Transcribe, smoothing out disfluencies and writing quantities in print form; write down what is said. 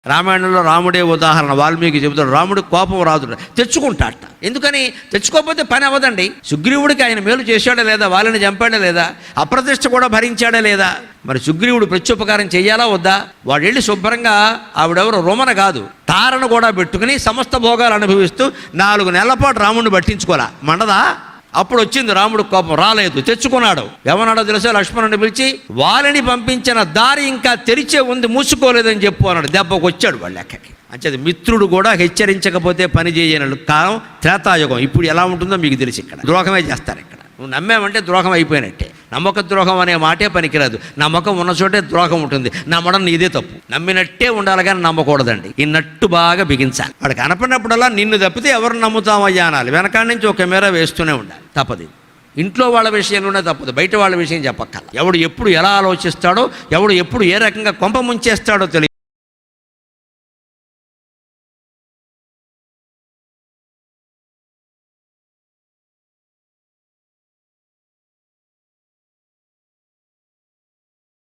రామాయణంలో రాముడే ఉదాహరణ. వాల్మీకి చెబుతాడు రాముడు కోపం రాదు, తెచ్చుకుంటాట. ఎందుకని తెచ్చుకోకపోతే పని అవ్వదండి. సుగ్రీవుడికి ఆయన మేలు చేశాడా లేదా, వాళ్ళని చంపాడా లేదా, అప్రతిష్ట కూడా భరించాడా లేదా? మరి సుగ్రీవుడు ప్రత్యుపకారం చెయ్యాలా వద్దా? వాడు వెళ్ళి శుభ్రంగా ఆవిడెవరు రోమన కాదు, తారను కూడా పెట్టుకుని సమస్త భోగాలు అనుభవిస్తూ 4 నెలల పాటు రాముడిని పట్టించుకోలే. మండదా? అప్పుడు వచ్చింది రాముడు కోపం, రాలేదు, తెచ్చుకున్నాడు. ఏమన్నాడో తెలుసా? లక్ష్మణుని పిలిచి వాళ్ళని పంపించిన దారి ఇంకా తెరిచే ఉంది, మూసుకోలేదని చెప్పు అన్నాడు. దెబ్బకు వచ్చాడు వాళ్ళ లెక్కకి. అంచేది మిత్రుడు కూడా హెచ్చరించకపోతే పని చేయని కాలం త్రేతాయుగం. ఇప్పుడు ఎలా ఉంటుందో మీకు తెలిసి ఇక్కడ ద్రోహమే చేస్తారు. ఇక్కడ నువ్వు నమ్మావంటే ద్రోహం అయిపోయినట్టే. నమ్మక ద్రోహం అనే మాటే పనికిరాదు. నమ్మకం ఉన్న చోటే ద్రోహం ఉంటుంది. నమ్మడం నీదే తప్పు. నమ్మినట్టే ఉండాలి కానీ నమ్మకూడదండి. ఈ నట్టు బాగా బిగించాలి. వాడు కనపడినప్పుడల్లా నిన్ను తప్పితే ఎవరు నమ్ముతామయ్యా అనాలి. వెనకాడి నుంచి ఒక కెమెరా వేస్తూనే ఉండాలి. తప్పది. ఇంట్లో వాళ్ళ విషయంలోనే తప్పదు, బయట వాళ్ళ విషయం చెప్పక్కల. ఎవడు ఎప్పుడు ఎలా ఆలోచిస్తాడో, ఎవడు ఎప్పుడు ఏ రకంగా కొంప ముంచేస్తాడో తెలియదు.